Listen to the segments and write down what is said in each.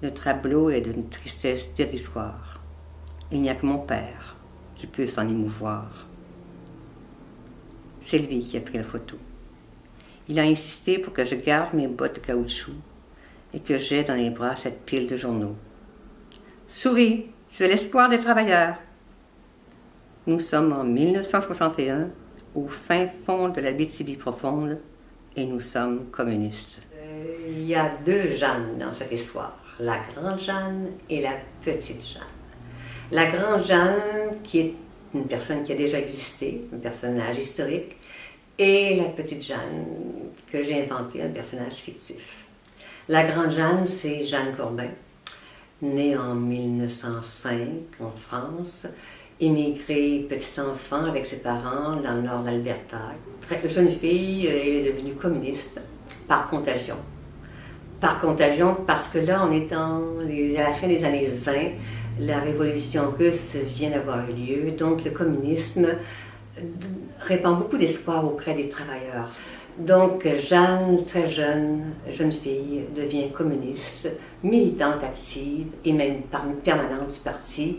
Le tableau est d'une tristesse dérisoire. Il n'y a que mon père qui peut s'en émouvoir. C'est lui qui a pris la photo. Il a insisté pour que je garde mes bottes de caoutchouc et que j'aie dans les bras cette pile de journaux. Souris, tu es l'espoir des travailleurs. Nous sommes en 1961, au fin fond de la Abitibi profonde, et nous sommes communistes. Il y a deux Jeanne dans cette histoire, la grande Jeanne et la petite Jeanne. La grande Jeanne, qui est une personne qui a déjà existé, un personnage historique, et la petite Jeanne, que j'ai inventée, un personnage fictif. La grande Jeanne, c'est Jeanne Corbin, née en 1905 en France, immigrée petit enfant avec ses parents dans le nord de l'Alberta. Très jeune fille, elle est devenue communiste par contagion. Par contagion parce que là, on est à la fin des années 20, la révolution russe vient d'avoir eu lieu, donc le communisme répand beaucoup d'espoir auprès des travailleurs. Donc Jeanne, très jeune fille, devient communiste, militante active et même permanente du parti.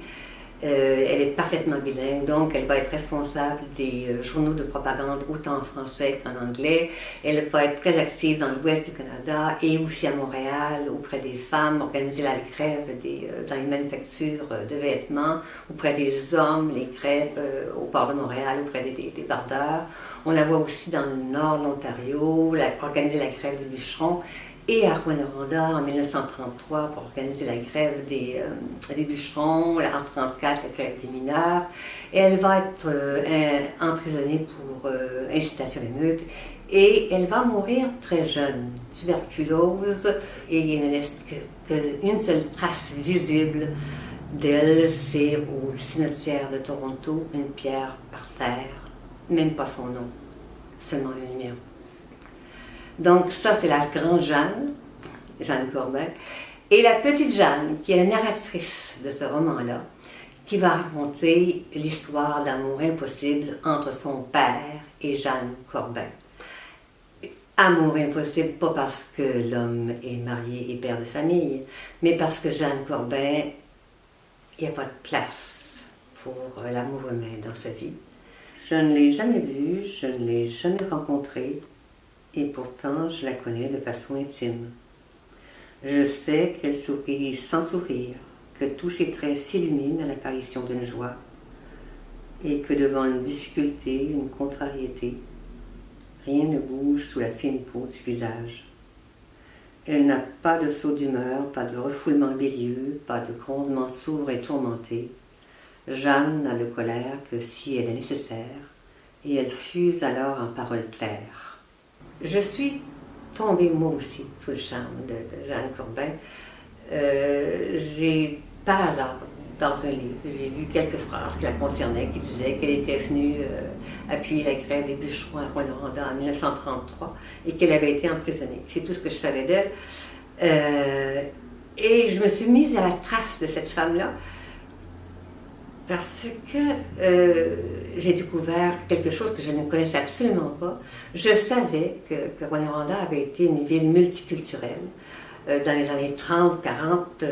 Elle est parfaitement bilingue, donc elle va être responsable des journaux de propagande autant en français qu'en anglais. Elle va être très active dans l'ouest du Canada et aussi à Montréal auprès des femmes, organiser la grève dans les manufactures de vêtements, auprès des hommes, les grèves au port de Montréal auprès des bardeurs. On la voit aussi dans le nord de l'Ontario, organiser la grève des bûcherons. Et à Rwanda en 1933 pour organiser la grève des bûcherons, en 1934 la grève des mineurs. Et elle va être emprisonnée pour incitation à l'émeute et elle va mourir très jeune, tuberculose, et il ne laisse qu'une seule trace visible d'elle, c'est au cimetière de Toronto, une pierre par terre, même pas son nom, seulement un numéro. Donc ça, c'est la grande Jeanne, Jeanne Corbin, et la petite Jeanne, qui est la narratrice de ce roman-là, qui va raconter l'histoire d'amour impossible entre son père et Jeanne Corbin. Amour impossible, pas parce que l'homme est marié et père de famille, mais parce que Jeanne Corbin, il n'y a pas de place pour l'amour humain dans sa vie. Je ne l'ai jamais vue, je ne l'ai jamais rencontrée, et pourtant je la connais de façon intime. Je sais qu'elle sourit sans sourire, que tous ses traits s'illuminent à l'apparition d'une joie, et que devant une difficulté, une contrariété, rien ne bouge sous la fine peau du visage. Elle n'a pas de saut d'humeur, pas de refoulement bilieux, pas de grondement sourd et tourmenté. Jeanne n'a de colère que si elle est nécessaire, et elle fuse alors en paroles claires. Je suis tombée moi aussi sous le charme de Jeanne Corbin. J'ai, par hasard, dans un livre, j'ai vu quelques phrases qui la concernaient, qui disaient qu'elle était venue appuyer la grève des bûcherons à Rwanda en 1933 et qu'elle avait été emprisonnée. C'est tout ce que je savais d'elle. Et je me suis mise à la trace de cette femme-là parce que j'ai découvert quelque chose que je ne connaissais absolument pas. Je savais que Rwanda avait été une ville multiculturelle. Dans les années 30-40,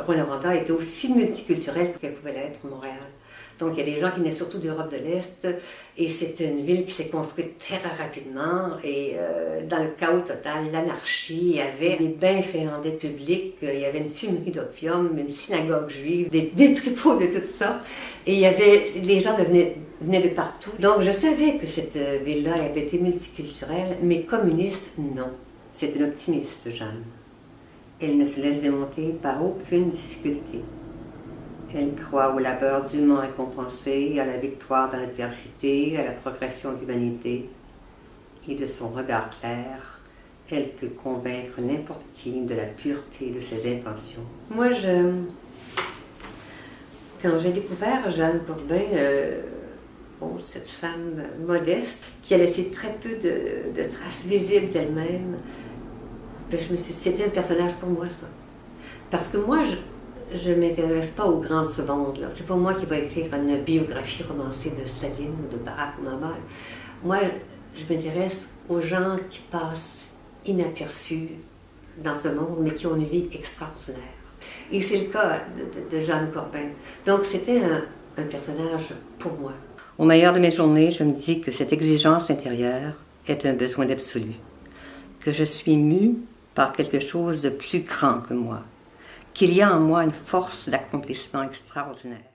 Rwanda était aussi multiculturelle qu'elle pouvait l'être Montréal. Donc il y a des gens qui venaient surtout d'Europe de l'Est et c'était une ville qui s'est construite très rapidement et dans le chaos total, l'anarchie, il y avait des bains finlandais publics, il y avait une fumerie d'opium, une synagogue juive, des tripots de toutes sortes et il y avait, les gens venaient de partout. Donc je savais que cette ville-là avait été multiculturelle, mais communiste, non. C'est une optimiste, Jeanne. Elle ne se laisse démonter par aucune difficulté. Elle croit au labeur dûment récompensé, à la victoire dans l'adversité, à la progression de l'humanité. Et de son regard clair, elle peut convaincre n'importe qui de la pureté de ses intentions. Moi, quand j'ai découvert Jeanne Corbin, cette femme modeste, qui a laissé très peu de traces visibles d'elle-même, c'était un personnage pour moi, ça. Parce que moi, je ne m'intéresse pas aux grandes secondes. C'est pas moi qui vais écrire une biographie romancée de Staline ou de Barack Obama. Moi, je m'intéresse aux gens qui passent inaperçus dans ce monde, mais qui ont une vie extraordinaire. Et c'est le cas de Jeanne Corbin. Donc c'était un personnage pour moi. Au meilleur de mes journées, je me dis que cette exigence intérieure est un besoin d'absolu, que je suis mue par quelque chose de plus grand que moi, qu'il y a en moi une force d'accomplissement extraordinaire.